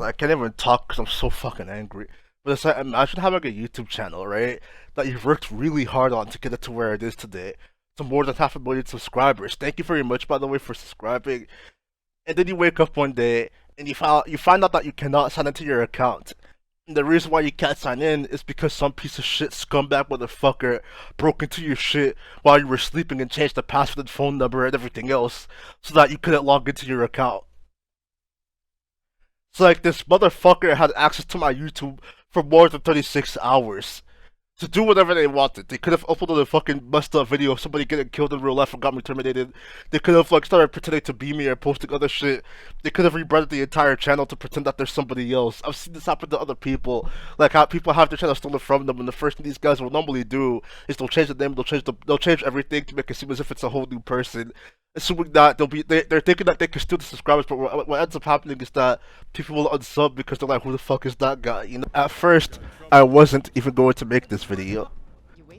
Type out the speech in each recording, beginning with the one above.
I can't even talk because I'm so fucking angry. But it's like, imagine having a YouTube channel, right? That you've worked really hard on to get it to where it is today. To more than 500,000 subscribers. Thank you very much, by the way, for subscribing. And then you wake up one day and you find out that you cannot sign into your account. And the reason why you can't sign in is because some piece of shit scumbag motherfucker broke into your shit while you were sleeping and changed the password and phone number and everything else so that you couldn't log into your account. It's like this motherfucker had access to my YouTube for more than 36 hours to do whatever they wanted. They could have uploaded a fucking messed up video of somebody getting killed in real life and got me terminated. They could have like started pretending to be me or posting other shit. They could have rebranded the entire channel to pretend that there's somebody else. I've seen this happen to other people. Like how people have their channel stolen from them, and the first thing these guys will normally do is they'll change the name, they'll change everything to make it seem as if it's a whole new person. Assuming that they're thinking that they can steal the subscribers, but what ends up happening is that people will unsub because they're like, who the fuck is that guy? You know. At first, I wasn't even going to make this video.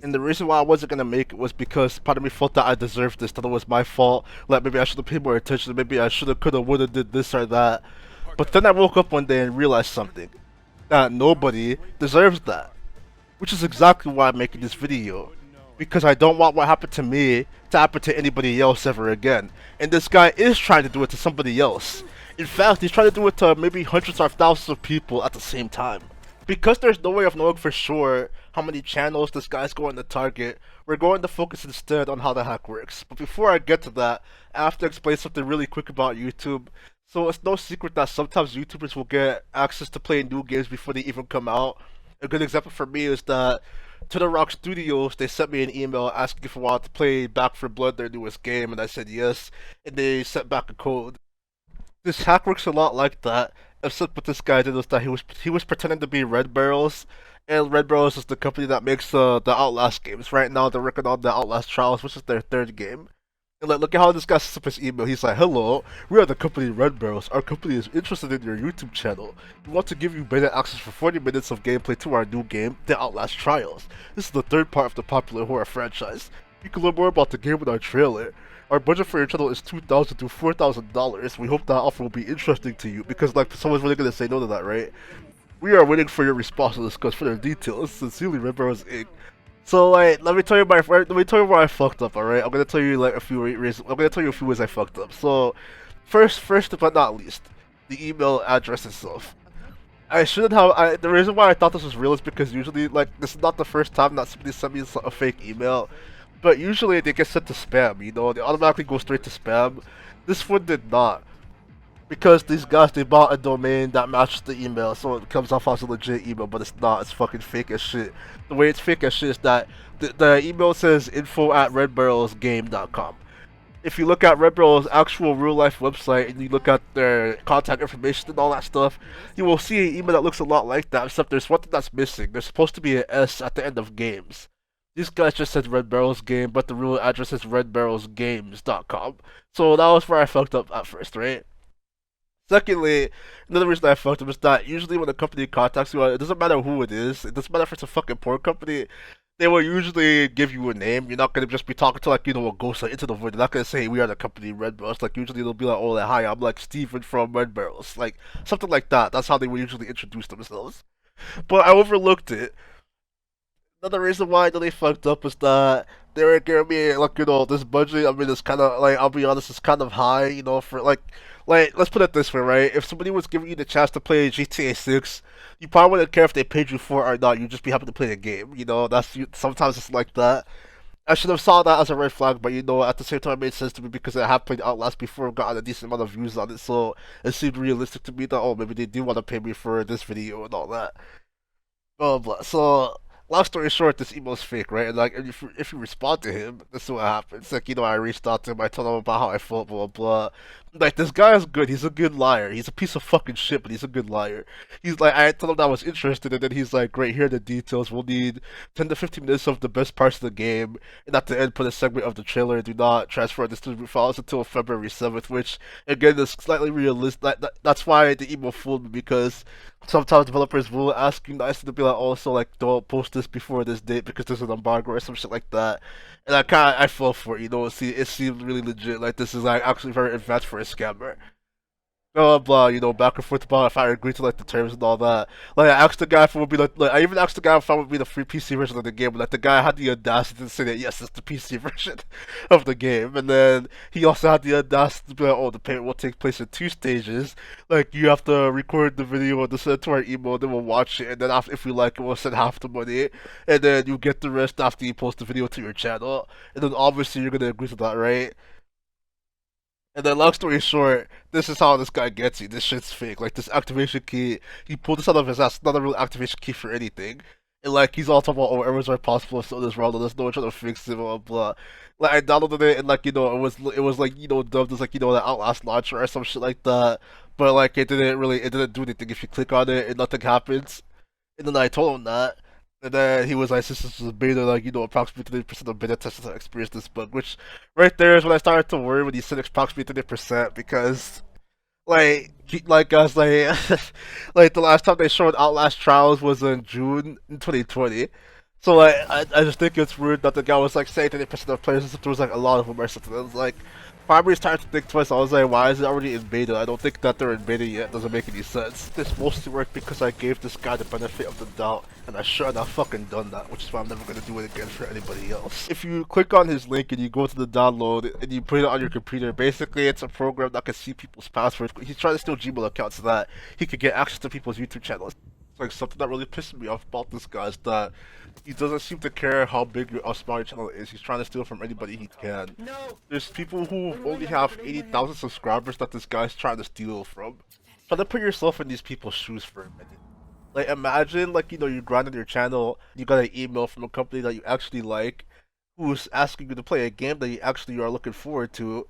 And the reason why I wasn't gonna make it was because part of me felt that I deserved this, that it was my fault. Like maybe I should have paid more attention, maybe I should have, could have, would have did this or that. But then I woke up one day and realized something. That nobody deserves that. Which is exactly why I'm making this video. Because I don't want what happened to me to happen to anybody else ever again. And this guy is trying to do it to somebody else. In fact, he's trying to do it to maybe hundreds or thousands of people at the same time. Because there's no way of knowing for sure how many channels this guy's going to target, we're going to focus instead on how the hack works. But before I get to that, I have to explain something really quick about YouTube. So it's no secret that sometimes YouTubers will get access to play new games before they even come out. A good example for me is that to the Rock Studios, they sent me an email asking if I wanted to play Back 4 Blood, their newest game, and I said yes, and they sent back a code. This hack works a lot like that, except what this guy did was that he was pretending to be Red Barrels, and Red Barrels is the company that makes the Outlast games. Right now, they're working on the Outlast Trials, which is their third game. And like, look at how this guy sets up his email. He's like, "Hello, we are the company Red Barrels. Our company is interested in your YouTube channel. We want to give you beta access for 40 minutes of gameplay to our new game, The Outlast Trials. This is the third part of the popular horror franchise. You can learn more about the game in our trailer. Our budget for your channel is $2,000 to $4,000. We hope that offer will be interesting to you," because like someone's really gonna say no to that, right? "We are waiting for your response to discuss further details. Sincerely, Red Barrels Inc." So like, let me tell you where I fucked up. All right, I'm gonna tell you like a few reasons. I'm gonna tell you a few ways I fucked up. So, first but not least, the email address itself. I shouldn't have. The reason why I thought this was real is because usually, like, this is not the first time that somebody sent me a fake email, but usually they get sent to spam. You know, they automatically go straight to spam. This one did not. Because these guys, they bought a domain that matches the email, so it comes off as a legit email, but it's not. It's fucking fake as shit. The way it's fake as shit is that the email says info@redbarrelsgame.com. If you look at Red Barrel's actual real-life website and you look at their contact information and all that stuff, you will see an email that looks a lot like that, except there's one thing that's missing. There's supposed to be an S at the end of games. These guys just said Red Barrels Game, but the real address is redbarrelsgames.com. So that was where I fucked up at first, right? Secondly, another reason I fucked up is that usually when a company contacts you, it doesn't matter who it is. It doesn't matter if it's a fucking porn company. They will usually give you a name. You're not gonna just be talking to like, you know, a ghost like into the void. They're not gonna say we are the company Red Barrels. Like usually they'll be like, "Oh, like, hi, I'm like Steven from Red Barrels," like something like that. That's how they would usually introduce themselves. But I overlooked it. Another reason why they fucked up is that they were giving me like, you know, this budget. I mean, it's kind of like, I'll be honest, it's kind of high, you know, for like let's put it this way, right? If somebody was giving you the chance to play GTA 6, you probably wouldn't care if they paid you for it or not. You'd just be happy to play the game, you know. Sometimes it's like that. I should have saw that as a red flag, but you know, at the same time, it made sense to me because I have played Outlast before, gotten a decent amount of views on it, so it seemed realistic to me that, oh, maybe they do want to pay me for this video and all that. Blah blah. So, long story short, this email's fake, right? And like, if you respond to him, this is what happens. Like, you know, I reached out to him, I told him about how I felt, blah blah. Like, this guy is good. He's a good liar. He's a piece of fucking shit, but he's a good liar. He's like, I told him that I was interested, and then he's like, "Great, here are the details. We'll need 10 to 15 minutes of the best parts of the game, and at the end, put a segment of the trailer. Do not transfer or distribute files until February 7th." Which, again, is slightly realistic. That's why the email fooled me, because sometimes developers will ask you nicely to be like, "Oh, so like, don't post this before this date because there's an embargo or some shit like that." And I fell for it, you know. See, it seemed really legit. Like this is like actually very advanced for a scammer. blah blah, you know, back and forth about if I agree to like the terms and all that. Like I asked the guy if it would be like I even asked the guy if I would be the free PC version of the game, but like the guy had the audacity to say that yes, it's the PC version of the game, and then he also had the audacity to be like, oh, the payment will take place in 2 stages. Like you have to record the video and send it to our email, then we'll watch it, and then after, if we like it, we'll send half the money, and then you get the rest after you post the video to your channel, and then obviously you're gonna agree to that, right? And then, long story short, this is how this guy gets you. This shit's fake. Like, this activation key, he pulled this out of his ass. It's not a real activation key for anything. And, like, he's all talking about, oh, errors are possible, so this wrong, there's no one trying to fix it, blah, blah. Like, I downloaded it, and, like, you know, it was like, you know, dubbed as, like, you know, the Outlast launcher or some shit like that. But, like, it didn't do anything. If you click on it, and nothing happens. And then I told him that. And then he was like, since this is a beta, like, you know, approximately 30% of beta testers have experienced this bug, which right there is when I started to worry when he said approximately 30%, because, like guys, like, the last time they showed Outlast Trials was in June in 2020. So, like, I just think it's weird that the guy was, like, saying 30% of players, there was, like, a lot of them or something. It was, like, probably started to think twice. I was like, why is it already in beta? I don't think that they're in beta yet. It doesn't make any sense. This mostly worked because I gave this guy the benefit of the doubt, and I should have fucking done that, which is why I'm never gonna do it again for anybody else. If you click on his link and you go to the download and you put it on your computer, basically it's a program that can see people's passwords. He's trying to steal Gmail accounts so that he could get access to people's YouTube channels. Like, something that really pissed me off about this guy is that he doesn't seem to care how big or small your channel is. He's trying to steal from anybody he can. No. There's people who only have 80,000 subscribers that this guy's trying to steal from. Try to put yourself in these people's shoes for a minute. Like, imagine, like, you know, you're grinding your channel, you got an email from a company that you actually like, who's asking you to play a game that you actually are looking forward to,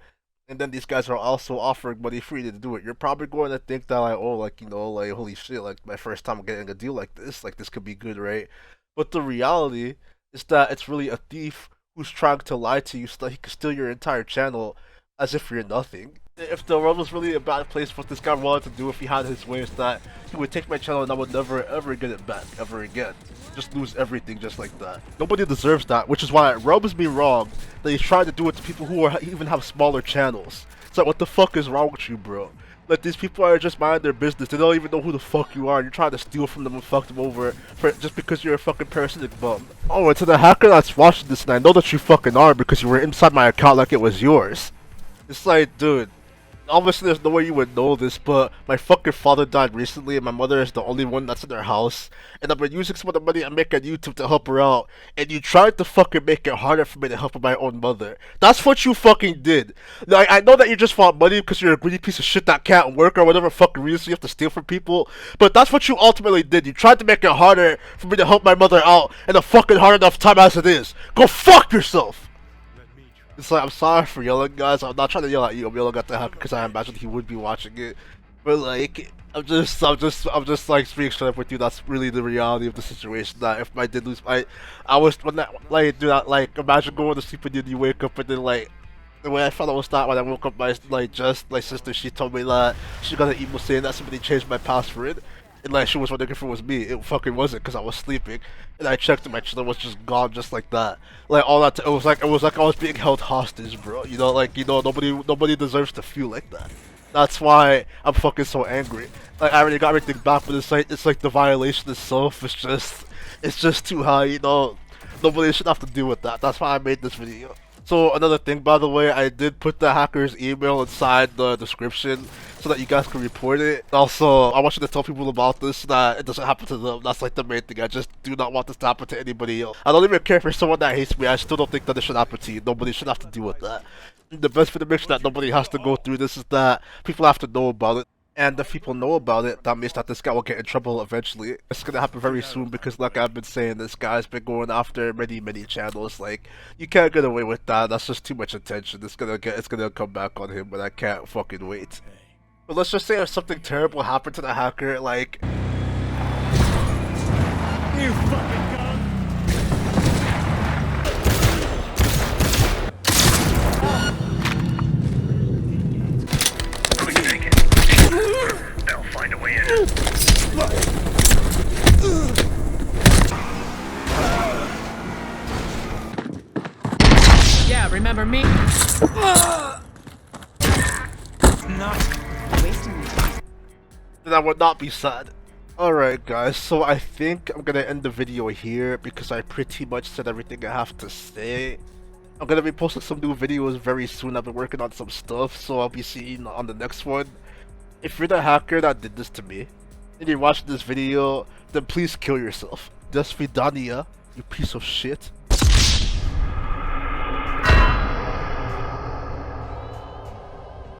and then these guys are also offering money for you to do it. You're probably going to think that, like, oh, like, you know, like, holy shit, like, my first time getting a deal like this could be good, right? But the reality is that it's really a thief who's trying to lie to you so that he can steal your entire channel as if you're nothing. If the world was really a bad place, what this guy wanted to do if he had his way is that he would take my channel and I would never ever get it back, ever again. Just lose everything just like that. Nobody deserves that, which is why it rubs me wrong that he's trying to do it to people who even have smaller channels. It's like, what the fuck is wrong with you, bro? Like, these people are just minding their business. They don't even know who the fuck you are. You're trying to steal from them and fuck them over just because you're a fucking parasitic bum. Oh, and to the hacker that's watching this, and I know that you fucking are because you were inside my account like it was yours. It's like, dude, obviously there's no way you would know this, but my fucking father died recently and my mother is the only one that's in their house, and I've been using some of the money I make on YouTube to help her out, and you tried to fucking make it harder for me to help my own mother. That's what you fucking did. Like, I know that you just want money because you're a greedy piece of shit that can't work or whatever fucking reason you have to steal from people, but that's what you ultimately did. You tried to make it harder for me to help my mother out in a fucking hard enough time as it is. Go fuck yourself! It's like, I'm sorry for yelling, guys. I'm not trying to yell at you. I'm yelling at the hacker because I imagine he would be watching it. But like, I'm just like being straight up with you. That's really the reality of the situation. That if I did lose, I was when that like do that like imagine going to sleep and then you wake up and then like the way I found out was that when I woke up, my sister, she told me that she got an email saying that somebody changed my password. And like, she was wondering if it was me. It fucking wasn't, because I was sleeping. And I checked and my channel was just gone just like that. Like, all that, it was like I was being held hostage, bro. You know, like, you know, nobody deserves to feel like that. That's why I'm fucking so angry. Like, I already got everything back, but it's like the violation itself is just too high, you know. Nobody should have to deal with that. That's why I made this video. So another thing, by the way, I did put the hacker's email inside the description so that you guys can report it. Also, I want you to tell people about this so that it doesn't happen to them. That's like the main thing. I just do not want this to happen to anybody else. I don't even care if you're someone that hates me. I still don't think that it should happen to you. Nobody should have to deal with that. The best way to make sure that nobody has to go through this is that people have to know about it. And if people know about it, that means that this guy will get in trouble eventually. It's gonna happen very soon because, like I've been saying, this guy's been going after many channels. Like, you can't get away with that. That's just too much attention. It's gonna come back on him, but I can't fucking wait. But let's just say if something terrible happened to the hacker, like, you fucking gun. They'll find a way in. Yeah, remember me? Not wasting time. I would not be sad. Alright guys, so I think I'm gonna end the video here because I pretty much said everything I have to say. I'm gonna be posting some new videos very soon. I've been working on some stuff, so I'll be seeing on the next one. If you're the hacker that did this to me, and you're watching this video, then please kill yourself. Desvidania, you piece of shit.